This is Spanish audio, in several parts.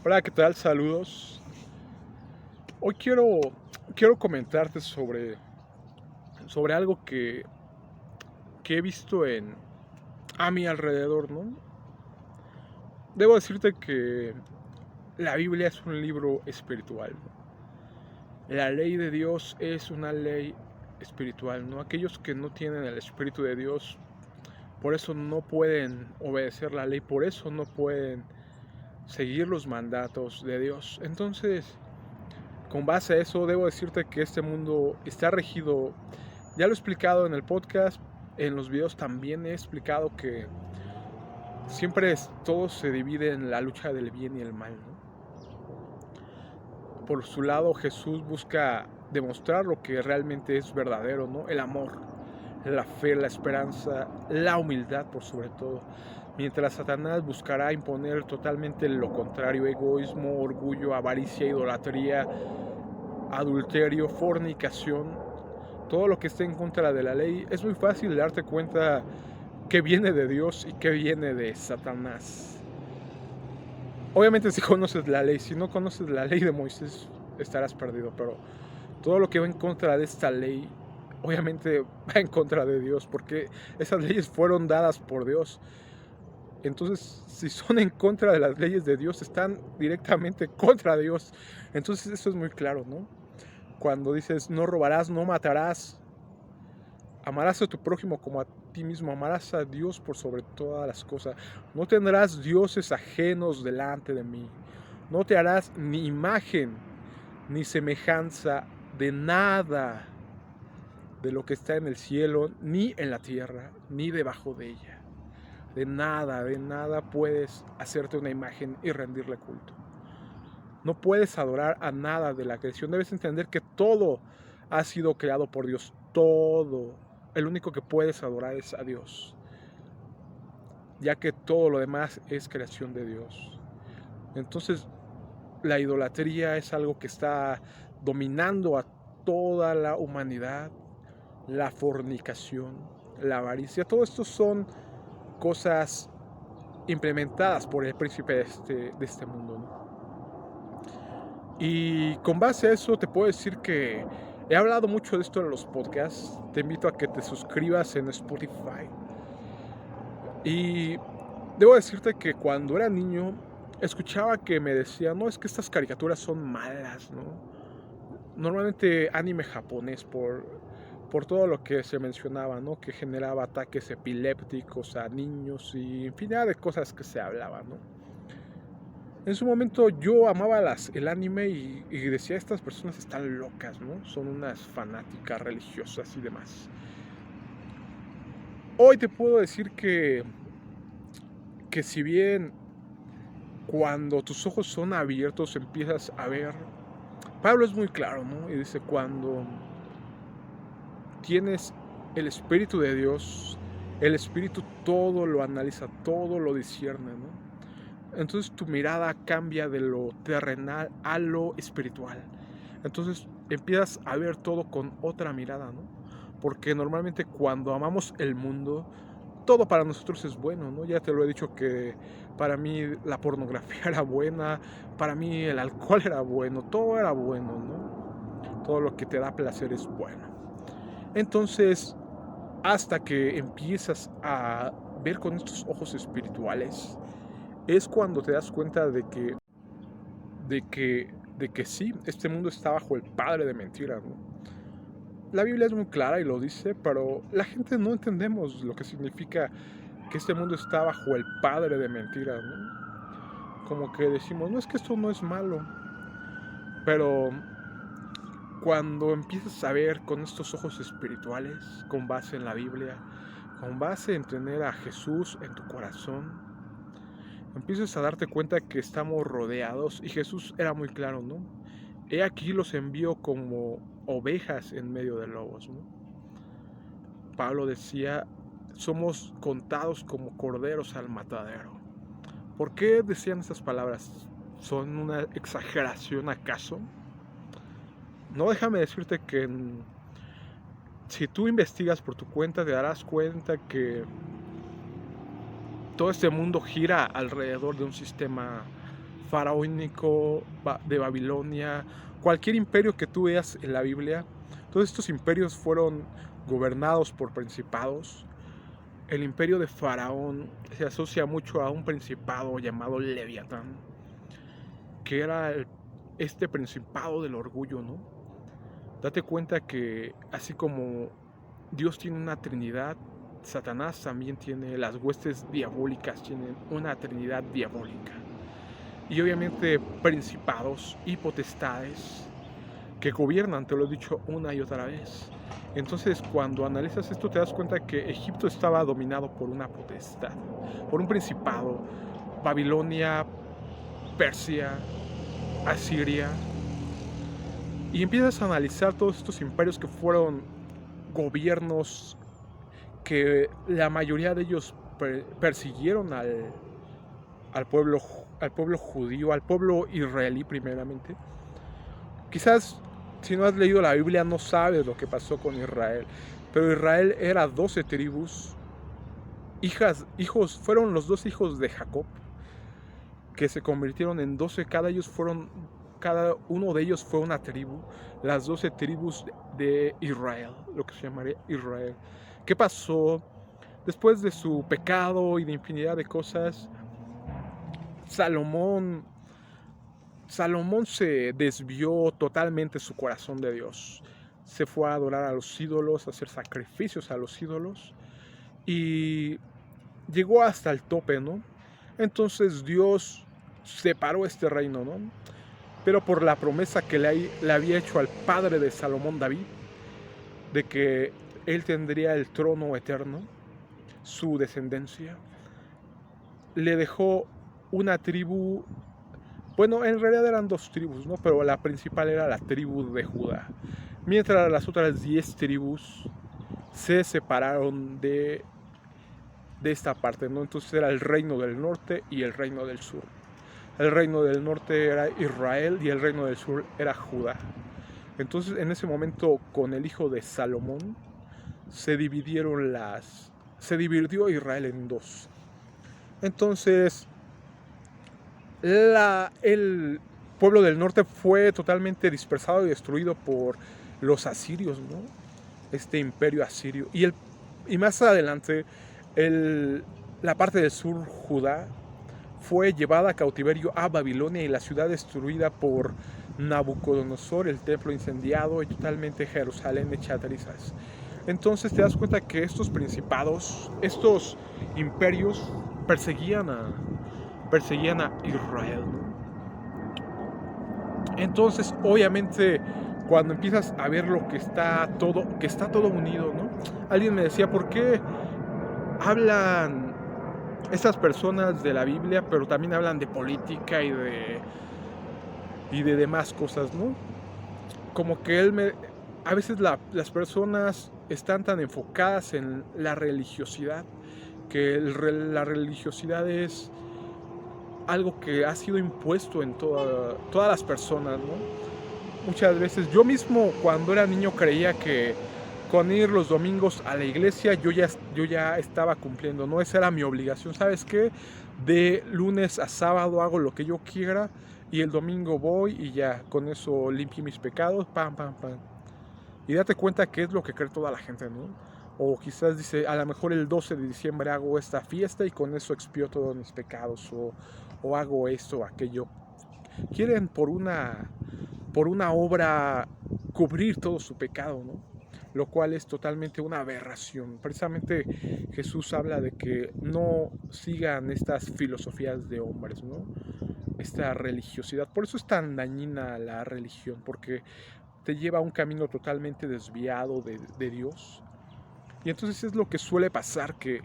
Hola, ¿qué tal? Saludos. Hoy quiero comentarte sobre algo que he visto a mi alrededor, ¿no? Debo decirte que la Biblia es un libro espiritual, ¿no? La ley de Dios es una ley espiritual, ¿no? Aquellos que no tienen el Espíritu de Dios, por eso no pueden obedecer la ley, por eso no pueden seguir los mandatos de Dios. Entonces, con base a eso, debo decirte que este mundo está regido, ya lo he explicado en el podcast, en los videos también he explicado que todo se divide en la lucha del bien y el mal, ¿no? Por su lado, Jesús busca demostrar lo que realmente es verdadero, ¿no? El amor, la fe, la esperanza, la humildad por sobre todo. Mientras Satanás buscará imponer totalmente lo contrario: egoísmo, orgullo, avaricia, idolatría, adulterio, fornicación, todo lo que esté en contra de la ley. Es muy fácil darte cuenta que viene de Dios y que viene de Satanás. Obviamente si conoces la ley, si no conoces la ley de Moisés estarás perdido, pero todo lo que va en contra de esta ley obviamente va en contra de Dios, porque esas leyes fueron dadas por Dios. Entonces, si son en contra de las leyes de Dios, están directamente contra Dios. Entonces eso es muy claro, ¿no? Cuando dices no robarás, no matarás, amarás a tu prójimo como a ti mismo, amarás a Dios por sobre todas las cosas, no tendrás dioses ajenos delante de mí, no te harás ni imagen ni semejanza de nada de lo que está en el cielo, ni en la tierra, ni debajo de ella. De nada puedes hacerte una imagen y rendirle culto. No puedes adorar a nada de la creación. Debes entender que todo ha sido creado por Dios. Todo. El único que puedes adorar es a Dios, ya que todo lo demás es creación de Dios. Entonces, la idolatría es algo que está dominando a toda la humanidad. La fornicación, la avaricia, todo esto son cosas implementadas por el príncipe de este mundo, ¿no? Y con base a eso te puedo decir que he hablado mucho de esto en los podcasts. Te invito a que te suscribas en Spotify. Y debo decirte que cuando era niño escuchaba que me decían, no, es que estas caricaturas son malas, ¿no? Normalmente anime japonés por todo lo que se mencionaba, ¿no? Que generaba ataques epilépticos a niños y infinidad de cosas que se hablaban, ¿no? En su momento yo amaba el anime y decía, estas personas están locas, ¿no? Son unas fanáticas religiosas y demás. Hoy te puedo decir que si bien cuando tus ojos son abiertos empiezas a ver, Pablo es muy claro, ¿no? Y dice, cuando tienes el Espíritu de Dios, el Espíritu todo lo analiza, todo lo discierne, ¿no? Entonces tu mirada cambia de lo terrenal a lo espiritual. Entonces empiezas a ver todo con otra mirada, ¿no? Porque normalmente cuando amamos el mundo, todo para nosotros es bueno, ¿no? Ya te lo he dicho que para mí la pornografía era buena, para mí el alcohol era bueno, todo era bueno, ¿no? Todo lo que te da placer es bueno. Entonces, hasta que empiezas a ver con estos ojos espirituales, es cuando te das cuenta de que sí, este mundo está bajo el padre de mentiras, ¿no? La Biblia es muy clara y lo dice, pero la gente no entendemos lo que significa que este mundo está bajo el padre de mentiras, ¿no? Como que decimos, no, es que esto no es malo, pero cuando empiezas a ver con estos ojos espirituales, con base en la Biblia, con base en tener a Jesús en tu corazón, empiezas a darte cuenta que estamos rodeados, y Jesús era muy claro, ¿no? He aquí los envío como ovejas en medio de lobos, ¿no? Pablo decía, somos contados como corderos al matadero. ¿Por qué decían estas palabras? ¿Son una exageración acaso? No, déjame decirte que si tú investigas por tu cuenta te darás cuenta que todo este mundo gira alrededor de un sistema faraónico de Babilonia, cualquier imperio que tú veas en la Biblia, todos estos imperios fueron gobernados por principados. El imperio de Faraón se asocia mucho a un principado llamado Leviatán, que era este principado del orgullo, ¿no? Date cuenta que así como Dios tiene una trinidad, Satanás también tiene, las huestes diabólicas tienen una trinidad diabólica. Y obviamente principados y potestades que gobiernan, te lo he dicho una y otra vez. Entonces, cuando analizas esto, te das cuenta que Egipto estaba dominado por una potestad, por un principado. Babilonia, Persia, Asiria. Y empiezas a analizar todos estos imperios que fueron gobiernos que la mayoría de ellos persiguieron al pueblo judío, al pueblo israelí primeramente. Quizás si no has leído la Biblia no sabes lo que pasó con Israel, pero Israel era 12 tribus, fueron los 2 hijos de Jacob, que se convirtieron en 12, cada uno de ellos fue una tribu, las 12 tribus de Israel, lo que se llamaría Israel. ¿Qué pasó? Después de su pecado y de infinidad de cosas, Salomón se desvió totalmente su corazón de Dios. Se fue a adorar a los ídolos, a hacer sacrificios a los ídolos. Y llegó hasta el tope, ¿no? Entonces Dios separó este reino, ¿no? Pero por la promesa que le había hecho al padre de Salomón, David, de que él tendría el trono eterno, su descendencia, le dejó una tribu. Bueno, en realidad eran 2 tribus, ¿no? Pero la principal era la tribu de Judá. Mientras las otras 10 tribus se separaron de esta parte, ¿no? Entonces era el reino del norte y el reino del sur. El reino del norte era Israel y el reino del sur era Judá. Entonces en ese momento, con el hijo de Salomón, se dividió Israel en 2. Entonces el pueblo del norte fue totalmente dispersado y destruido por los asirios, ¿no? Este imperio asirio. Y más adelante, la parte del sur, Judá, fue llevada a cautiverio a Babilonia y la ciudad destruida por Nabucodonosor, el templo incendiado y totalmente Jerusalén hecha trizas. Entonces te das cuenta que estos principados, estos imperios perseguían a Israel, ¿no? Entonces, obviamente, cuando empiezas a ver lo que está todo unido, ¿no? Alguien me decía, ¿por qué hablan estas personas de la Biblia, pero también hablan de política y de demás cosas, ¿no? Como que a veces las personas están tan enfocadas en la religiosidad, que la religiosidad es algo que ha sido impuesto en todas las personas, ¿no? Muchas veces, yo mismo cuando era niño creía que con ir los domingos a la iglesia yo ya estaba cumpliendo, ¿no? Esa era mi obligación, ¿sabes qué? De lunes a sábado hago lo que yo quiera y el domingo voy y ya, con eso limpio mis pecados, pam, pam, pam. Y date cuenta que es lo que cree toda la gente, ¿no? O quizás dice, a lo mejor el 12 de diciembre hago esta fiesta y con eso expío todos mis pecados, o hago esto o aquello. Quieren por una obra cubrir todo su pecado, ¿no? Lo cual es totalmente una aberración. Precisamente Jesús habla de que no sigan estas filosofías de hombres, ¿no? Esta religiosidad. Por eso es tan dañina la religión, porque te lleva a un camino totalmente desviado de Dios. Y entonces es lo que suele pasar, que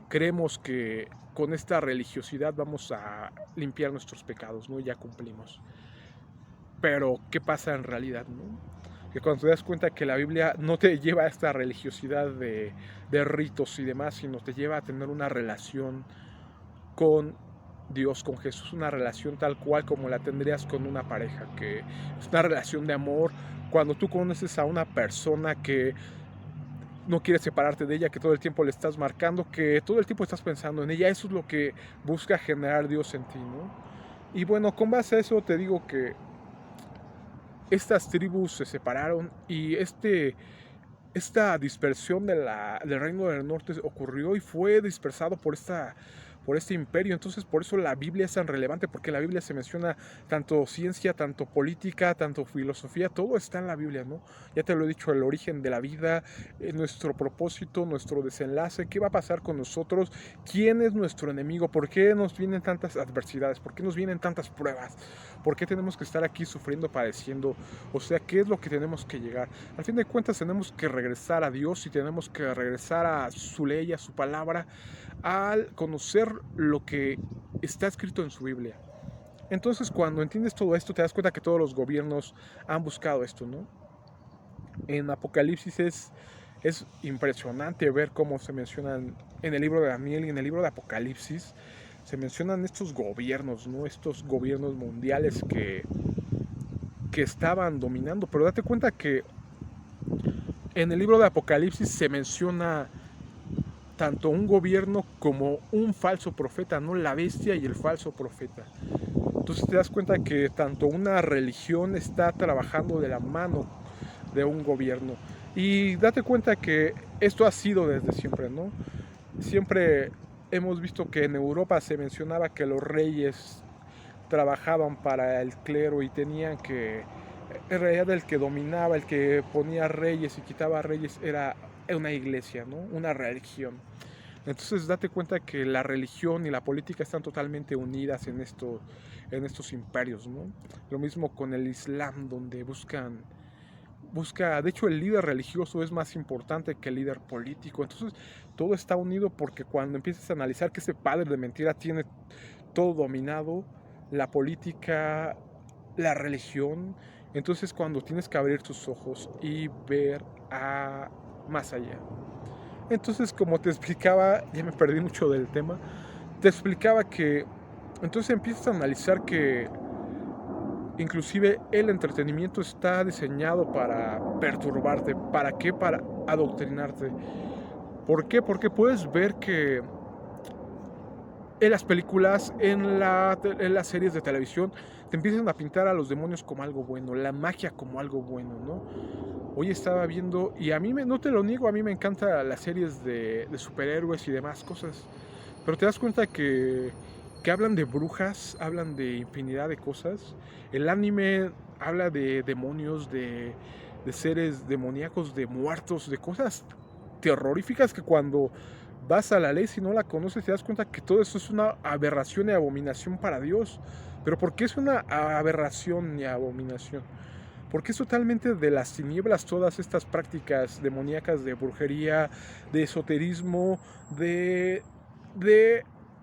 creemos que con esta religiosidad vamos a limpiar nuestros pecados, ¿no? Ya cumplimos. Pero ¿qué pasa en realidad, no? Que cuando te das cuenta que la Biblia no te lleva a esta religiosidad de ritos y demás, sino te lleva a tener una relación con Dios, con Jesús, una relación tal cual como la tendrías con una pareja, que es una relación de amor. Cuando tú conoces a una persona que no quieres separarte de ella, que todo el tiempo le estás marcando, que todo el tiempo estás pensando en ella, eso es lo que busca generar Dios en ti, ¿no? Y bueno, con base a eso te digo que estas tribus se separaron y esta dispersión del Reino del Norte ocurrió y fue dispersado por este imperio. Entonces, por eso la Biblia es tan relevante, porque en la Biblia se menciona tanto ciencia, tanto política, tanto filosofía, todo está en la Biblia, ¿no? Ya te lo he dicho, el origen de la vida, nuestro propósito, nuestro desenlace, qué va a pasar con nosotros, quién es nuestro enemigo, por qué nos vienen tantas adversidades, por qué nos vienen tantas pruebas, por qué tenemos que estar aquí sufriendo, padeciendo, o sea, qué es lo que tenemos que llegar. Al fin de cuentas tenemos que regresar a Dios y tenemos que regresar a su ley, a su palabra, al conocer lo que está escrito en su Biblia. Entonces, cuando entiendes todo esto, te das cuenta que todos los gobiernos han buscado esto, ¿no? En Apocalipsis es impresionante ver cómo se mencionan en el libro de Daniel y en el libro de Apocalipsis, se mencionan estos gobiernos, ¿no? Estos gobiernos mundiales que estaban dominando. Pero date cuenta que en el libro de Apocalipsis se menciona tanto un gobierno como un falso profeta, ¿no? La bestia y el falso profeta. Entonces te das cuenta que tanto una religión está trabajando de la mano de un gobierno. Y date cuenta que esto ha sido desde siempre, ¿no? Siempre hemos visto que en Europa se mencionaba que los reyes trabajaban para el clero y tenían que, en realidad el que dominaba, el que ponía reyes y quitaba reyes era una iglesia, ¿no? Una religión. Entonces date cuenta que la religión y la política están totalmente unidas en estos imperios, ¿no? Lo mismo con el Islam, donde de hecho el líder religioso es más importante que el líder político. Entonces todo está unido porque cuando empiezas a analizar que ese padre de mentira tiene todo dominado, la política, la religión, entonces cuando tienes que abrir tus ojos y ver más allá. Entonces, como te explicaba, ya me perdí mucho del tema, te explicaba que entonces empiezas a analizar que inclusive el entretenimiento está diseñado para perturbarte. ¿Para qué? Para adoctrinarte. ¿Por qué? Porque puedes ver que en las películas, en las series de televisión, te empiezan a pintar a los demonios como algo bueno, la magia como algo bueno, ¿no? Hoy estaba viendo, y a mí, no te lo niego, a mí me encantan las series de superhéroes y demás cosas, pero te das cuenta que hablan de brujas, hablan de infinidad de cosas. El anime habla de demonios, de seres demoníacos, de muertos, de cosas terroríficas que cuando vas a la ley, si no la conoces, te das cuenta que todo eso es una aberración y abominación para Dios. Pero ¿por qué es una aberración y abominación? Porque es totalmente de las tinieblas todas estas prácticas demoníacas de brujería, de esoterismo, de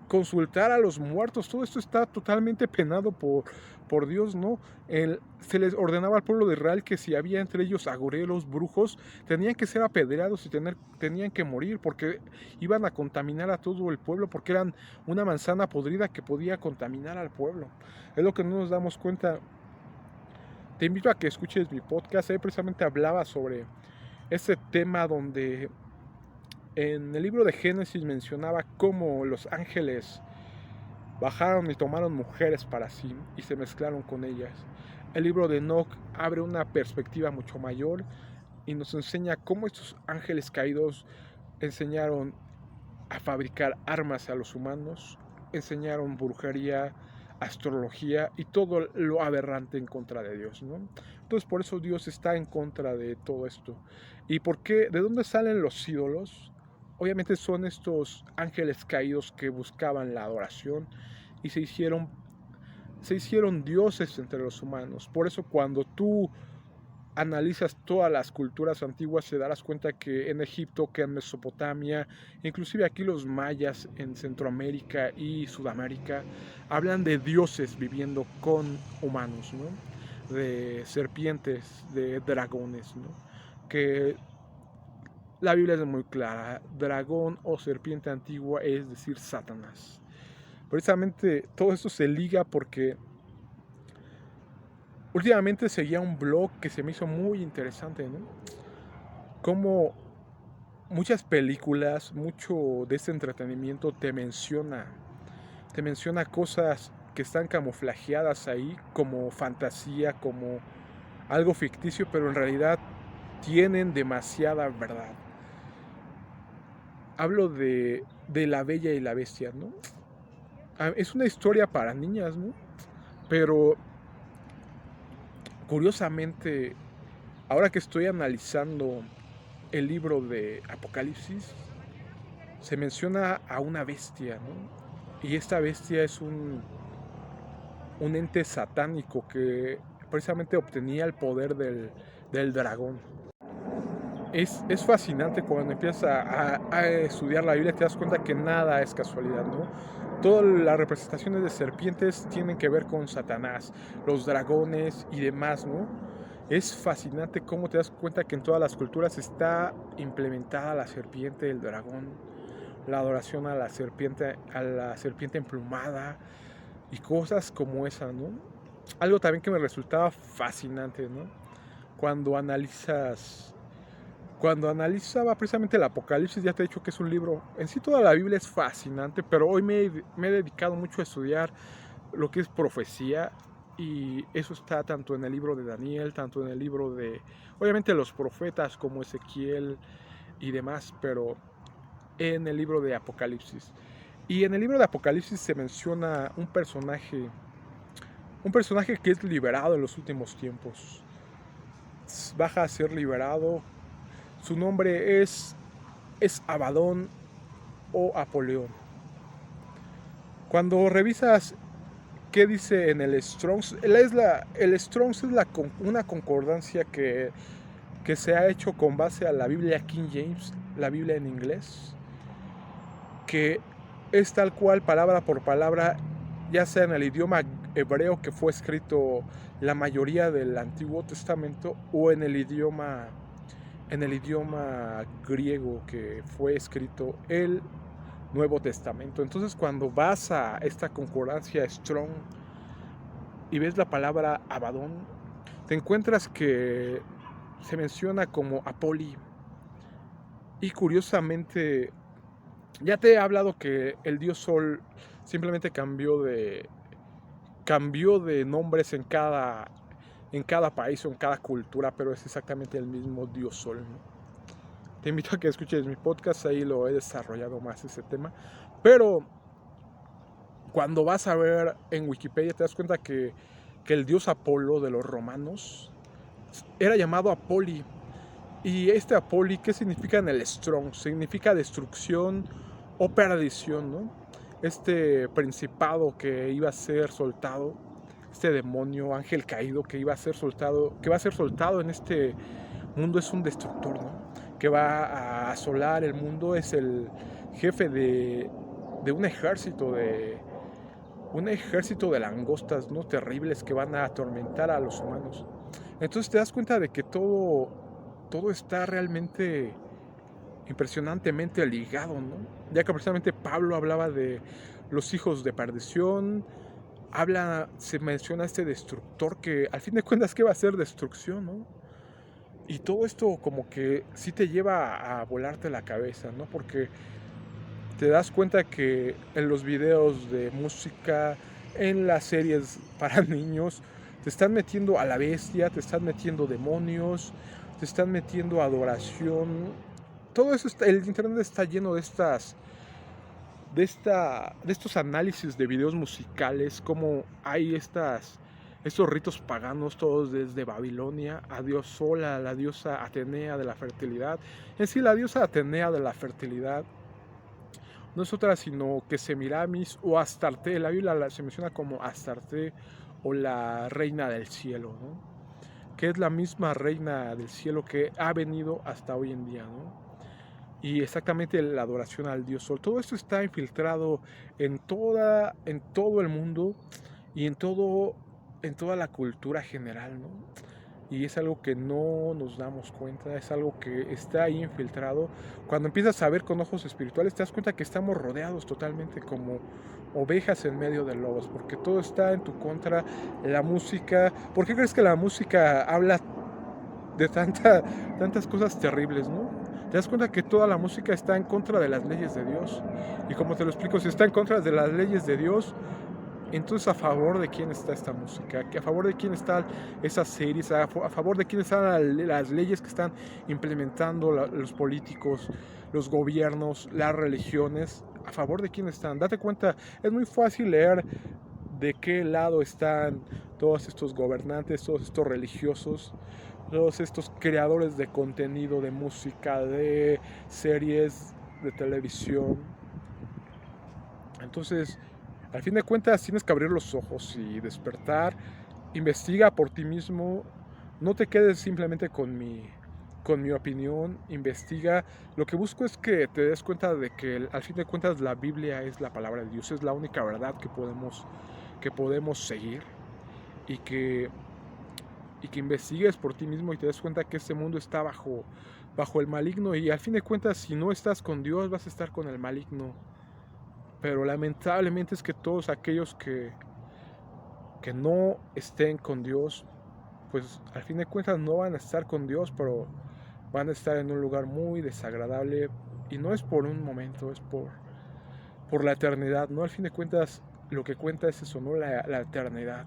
consultar a los muertos. Todo esto está totalmente penado por Dios, ¿no? Se les ordenaba al pueblo de Israel que si había entre ellos agoreros, brujos, tenían que ser apedreados y tenían que morir porque iban a contaminar a todo el pueblo, porque eran una manzana podrida que podía contaminar al pueblo. Es lo que no nos damos cuenta. Te invito a que escuches mi podcast. Ahí precisamente hablaba sobre ese tema donde en el libro de Génesis mencionaba cómo los ángeles bajaron y tomaron mujeres para sí y se mezclaron con ellas. El libro de Enoch abre una perspectiva mucho mayor y nos enseña cómo estos ángeles caídos enseñaron a fabricar armas a los humanos, enseñaron brujería, astrología y todo lo aberrante en contra de Dios, ¿no? Entonces por eso Dios está en contra de todo esto. ¿Y por qué? ¿De dónde salen los ídolos? Obviamente son estos ángeles caídos que buscaban la adoración y se hicieron dioses entre los humanos. Por eso cuando tú analizas todas las culturas antiguas, te darás cuenta que en Egipto, que en Mesopotamia, inclusive aquí los mayas en Centroamérica y Sudamérica, hablan de dioses viviendo con humanos, ¿no? De serpientes, de dragones, ¿no? Que la Biblia es muy clara, dragón o serpiente antigua es decir, Satanás. Precisamente todo esto se liga porque últimamente seguía un blog que se me hizo muy interesante, ¿no? Como muchas películas, mucho de este entretenimiento te menciona cosas que están camuflajeadas ahí como fantasía, como algo ficticio, pero en realidad tienen demasiada verdad. Hablo de La Bella y la Bestia, ¿no? Es una historia para niñas, ¿no? Pero curiosamente, ahora que estoy analizando el libro de Apocalipsis, se menciona a una bestia, ¿no? Y esta bestia es un ente satánico que precisamente obtenía el poder del dragón. Es fascinante cuando empiezas a estudiar la Biblia, te das cuenta que nada es casualidad, ¿no? Todas las representaciones de serpientes tienen que ver con Satanás, los dragones y demás, ¿no? Es fascinante cómo te das cuenta que en todas las culturas está implementada la serpiente, el dragón, la adoración a la serpiente emplumada y cosas como esa, ¿no? Algo también que me resultaba fascinante, ¿no? Cuando analizaba precisamente el Apocalipsis, ya te he dicho que es un libro, en sí toda la Biblia es fascinante, pero hoy me he dedicado mucho a estudiar lo que es profecía, y eso está tanto en el libro de Daniel, tanto en el libro de, obviamente, los profetas como Ezequiel y demás, pero en el libro de Apocalipsis. Y en el libro de Apocalipsis se menciona un personaje que es liberado en los últimos tiempos. Baja a ser liberado. Su nombre es Abadón o Apoleón. Cuando revisas qué dice en el Strong's, el Strong's es una concordancia que se ha hecho con base a la Biblia King James, la Biblia en inglés, que es tal cual, palabra por palabra, ya sea en el idioma hebreo que fue escrito la mayoría del Antiguo Testamento, o en el idioma griego que fue escrito el Nuevo Testamento. Entonces, cuando vas a esta concordancia Strong y ves la palabra Abadón, te encuentras que se menciona como Apoli. Y curiosamente, ya te he hablado que el dios Sol simplemente cambió de nombres en cada país o en cada cultura, pero es exactamente el mismo dios Sol, ¿no? Te invito a que escuches mi podcast, ahí lo he desarrollado más ese tema. Pero cuando vas a ver en Wikipedia te das cuenta que el dios Apolo de los romanos era llamado Apoli. Y este Apoli, ¿qué significa en el Strong? Significa destrucción o perdición, ¿no? Este principado que iba a ser soltado, este demonio, ángel caído que iba a ser soltado, que va a ser soltado en este mundo, es un destructor, ¿no? Que va a asolar el mundo, es el jefe de un ejército de langostas, ¿no? Terribles, que van a atormentar a los humanos. Entonces te das cuenta de que todo está realmente impresionantemente ligado, ¿no? Ya que precisamente Pablo hablaba de los hijos de perdición, se menciona este destructor que al fin de cuentas, ¿qué va a ser? Destrucción, ¿no? Y todo esto como que sí te lleva a volarte la cabeza, ¿no? Porque te das cuenta que en los videos de música, en las series para niños, te están metiendo a la bestia, te están metiendo demonios, te están metiendo adoración. Todo eso el internet está lleno de estos análisis de videos musicales, como hay estos ritos paganos, todos desde Babilonia, a Dios Sol, a la diosa Atenea de la fertilidad. En sí, la diosa Atenea de la fertilidad no es otra sino que Semiramis o Astarte. La Biblia se menciona como Astarte o la reina del cielo, ¿no? Que es la misma reina del cielo que ha venido hasta hoy en día, ¿no? Y exactamente la adoración al dios Sol. Todo esto está infiltrado en todo el mundo y en toda la cultura general, ¿no? Y es algo que no nos damos cuenta, es algo que está ahí infiltrado. Cuando empiezas a ver con ojos espirituales, te das cuenta que estamos rodeados totalmente como ovejas en medio de lobos, porque todo está en tu contra. La música, ¿por qué crees que la música habla de tantas cosas terribles, no? Te das cuenta que toda la música está en contra de las leyes de Dios. Y como te lo explico, si está en contra de las leyes de Dios, Entonces, ¿a favor de quién está esta música? ¿A favor de quién están esas series? ¿A favor de quién están las leyes que están implementando los políticos, los gobiernos, las religiones? ¿A favor de quién están? Date cuenta, es muy fácil leer de qué lado están todos estos gobernantes, todos estos religiosos, todos estos creadores de contenido, de música, de series, de televisión. Entonces, al fin de cuentas, tienes que abrir los ojos y despertar. Investiga por ti mismo. No te quedes simplemente con mi opinión. Investiga. Lo que busco es que te des cuenta de que al fin de cuentas la Biblia es la palabra de Dios. Es la única verdad que podemos seguir. Y que investigues por ti mismo y te des cuenta que este mundo está bajo el maligno. Y al fin de cuentas, si no estás con Dios, vas a estar con el maligno. Pero lamentablemente es que todos aquellos que no estén con Dios, pues al fin de cuentas no van a estar con Dios, pero van a estar en un lugar muy desagradable. Y no es por un momento, es por la eternidad, ¿no? Al fin de cuentas lo que cuenta es eso, ¿no? La eternidad.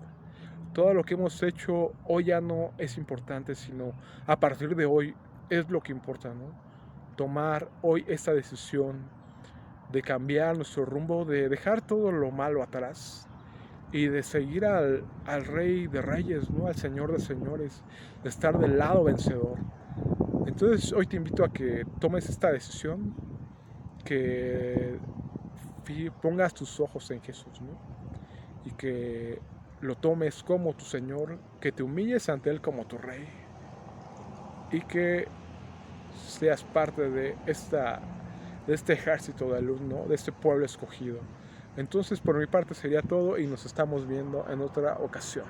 Todo lo que hemos hecho hoy ya no es importante, sino a partir de hoy es lo que importa, ¿no? Tomar hoy esta decisión de cambiar nuestro rumbo, de dejar todo lo malo atrás y de seguir al Rey de Reyes, ¿no? Al Señor de Señores, de estar del lado vencedor. Entonces hoy te invito a que tomes esta decisión, que pongas tus ojos en Jesús, ¿no? Y que lo tomes como tu Señor, que te humilles ante Él como tu Rey y que seas parte de este ejército de luz, ¿no? De este pueblo escogido. Entonces, por mi parte sería todo y nos estamos viendo en otra ocasión.